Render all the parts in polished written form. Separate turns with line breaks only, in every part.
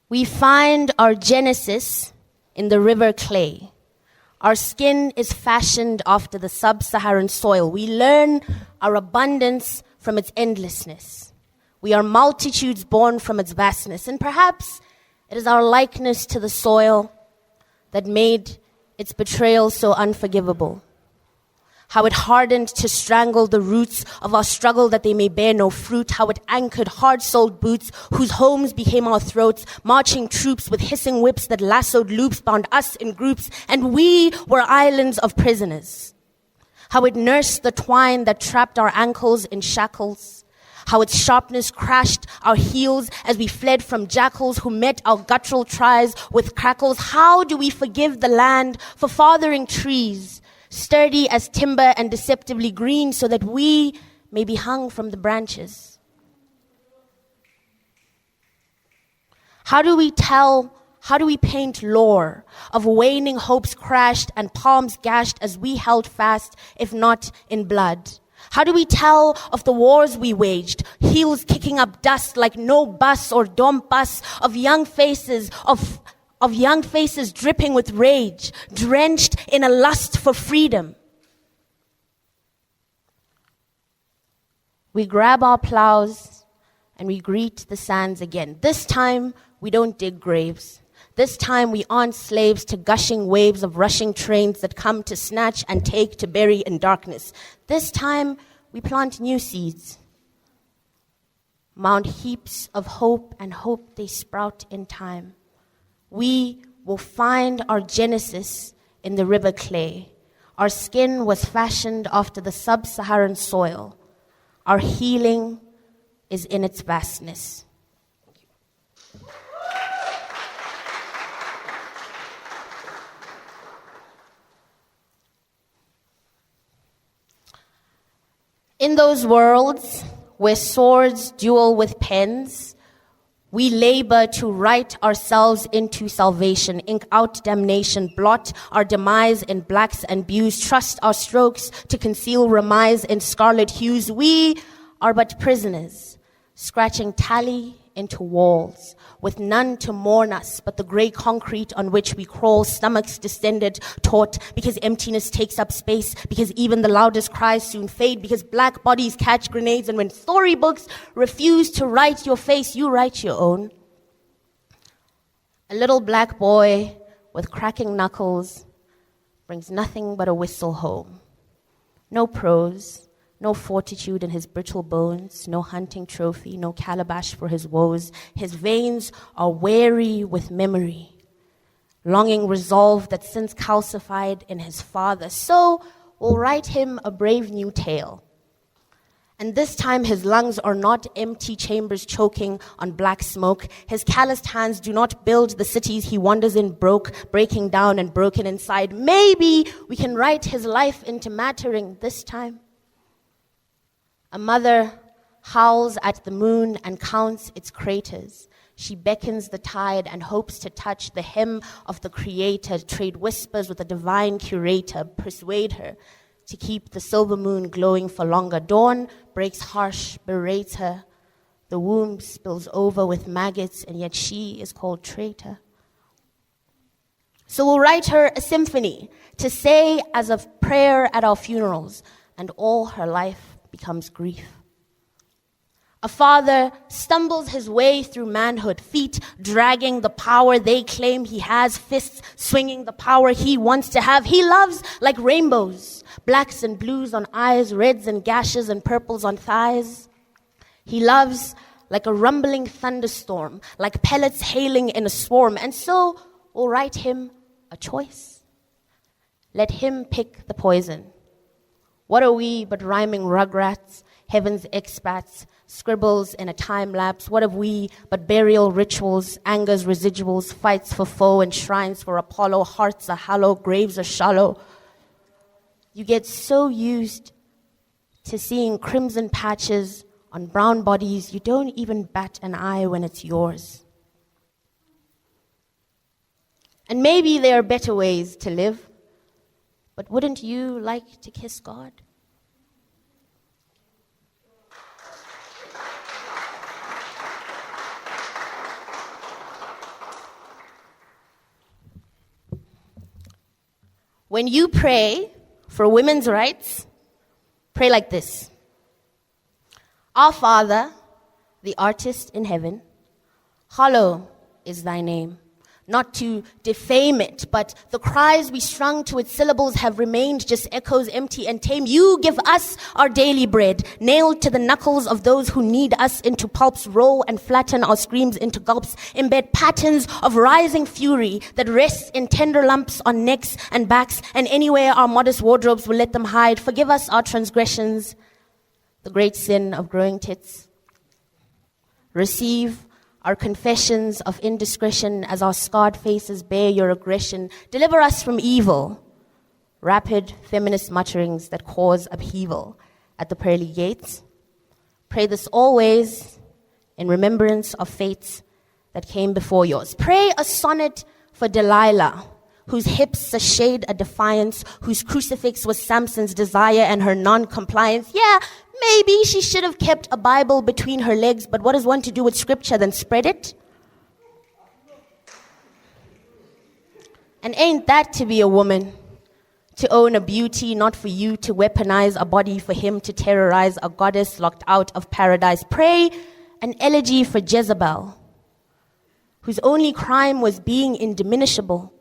We find our genesis in the river clay. Our skin is fashioned after the sub-Saharan soil. We learn our abundance from its endlessness. We are multitudes born from its vastness. And perhaps it is our likeness to the soil that made its betrayal so unforgivable. How it hardened to strangle the roots of our struggle that they may bear no fruit. How it anchored hard-soled boots whose homes became our throats. Marching troops with hissing whips that lassoed loops bound us in groups. And we were islands of prisoners. How it nursed the twine that trapped our ankles in shackles. How its sharpness crashed our heels as we fled from jackals who met our guttural cries with crackles. How do we forgive the land for fathering trees, sturdy as timber and deceptively green, so that we may be hung from the branches? How do we paint lore of waning hopes crashed and palms gashed as we held fast, if not in blood? How do we tell of the wars we waged, heels kicking up dust like no bus or dom bus, of young faces, of young faces dripping with rage, drenched in a lust for freedom? We grab our plows and we greet the sands again. This time, we don't dig graves. This time, we aren't slaves to gushing waves of rushing trains that come to snatch and take to bury in darkness. This time, we plant new seeds. Mound heaps of hope, and hope they sprout in time. We will find our genesis in the river clay. Our skin was fashioned after the sub-Saharan soil. Our healing is in its vastness. In those worlds where swords duel with pens, we labor to write ourselves into salvation, ink out damnation, blot our demise in blacks and blues, trust our strokes to conceal remise in scarlet hues. We are but prisoners, scratching tally into walls, with none to mourn us but the gray concrete on which we crawl, stomachs distended, taut, because emptiness takes up space, because even the loudest cries soon fade, because black bodies catch grenades, and when storybooks refuse to write your face, you write your own. A little black boy with cracking knuckles brings nothing but a whistle home. No prose, no fortitude in his brittle bones, no hunting trophy, no calabash for his woes. His veins are weary with memory, longing resolve that since calcified in his father. So we'll write him a brave new tale. And this time his lungs are not empty chambers choking on black smoke. His calloused hands do not build the cities he wanders in broke, breaking down and broken inside. Maybe we can write his life into mattering this time. A mother howls at the moon and counts its craters. She beckons the tide and hopes to touch the hem of the Creator, trade whispers with a divine curator, persuade her to keep the silver moon glowing for longer. Dawn breaks harsh, berates her. The womb spills over with maggots, and yet she is called traitor. So we'll write her a symphony to say as a prayer at our funerals, and all her life becomes grief. A father stumbles his way through manhood, feet dragging the power they claim he has, fists swinging the power he wants to have. He loves like rainbows, blacks and blues on eyes, reds and gashes and purples on thighs. He loves like a rumbling thunderstorm, like pellets hailing in a swarm. And so we'll write him a choice. Let him pick the poison. What are we but rhyming rugrats, heaven's expats, scribbles in a time lapse? What have we but burial rituals, anger's residuals, fights for foe and shrines for Apollo? Hearts are hollow, graves are shallow. You get so used to seeing crimson patches on brown bodies, you don't even bat an eye when it's yours. And maybe there are better ways to live. But wouldn't you like to kiss God? When you pray for women's rights, pray like this. Our Father, the artist in heaven, hollow is thy name. Not to defame it, but the cries we strung to its syllables have remained just echoes empty and tame. You give us our daily bread, nailed to the knuckles of those who knead us into pulps, roll and flatten our screams into gulps, embed patterns of rising fury that rest in tender lumps on necks and backs, and anywhere our modest wardrobes will let them hide. Forgive us our transgressions, the great sin of growing tits. Receive our confessions of indiscretion as our scarred faces bear your aggression. Deliver us from evil. Rapid feminist mutterings that cause upheaval at the pearly gates. Pray this always in remembrance of fates that came before yours. Pray a sonnet for Delilah, whose hips sashayed a defiance, whose crucifix was Samson's desire and her non-compliance. Yeah, maybe she should have kept a Bible between her legs, but what is one to do with scripture than spread it? And ain't that to be a woman? To own a beauty, not for you to weaponize a body, for him to terrorize a goddess locked out of paradise. Pray an elegy for Jezebel, whose only crime was being indiminishable,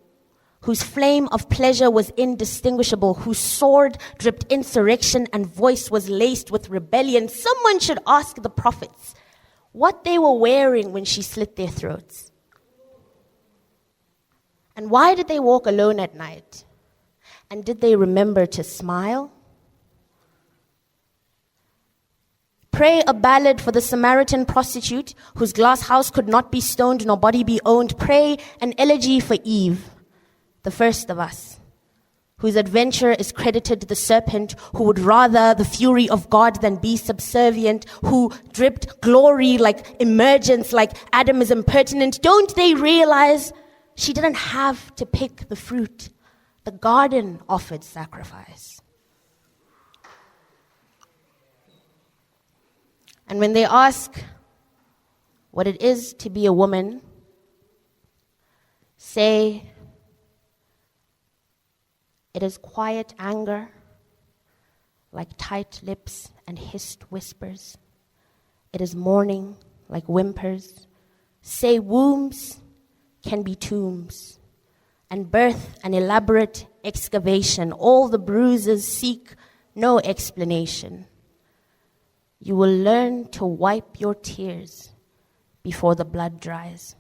whose flame of pleasure was indistinguishable, whose sword dripped insurrection and voice was laced with rebellion. Someone should ask the prophets what they were wearing when she slit their throats. And why did they walk alone at night? And did they remember to smile? Pray a ballad for the Samaritan prostitute, whose glass house could not be stoned nor body be owned. Pray an elegy for Eve, the first of us, whose adventure is credited to the serpent, who would rather the fury of God than be subservient, who dripped glory like emergence, like Adam is impertinent. Don't they realize she didn't have to pick the fruit? The garden offered sacrifice. And when they ask what it is to be a woman, say, it is quiet anger, like tight lips and hissed whispers. It is mourning, like whimpers. Say wombs can be tombs, and birth an elaborate excavation. All the bruises seek no explanation. You will learn to wipe your tears before the blood dries.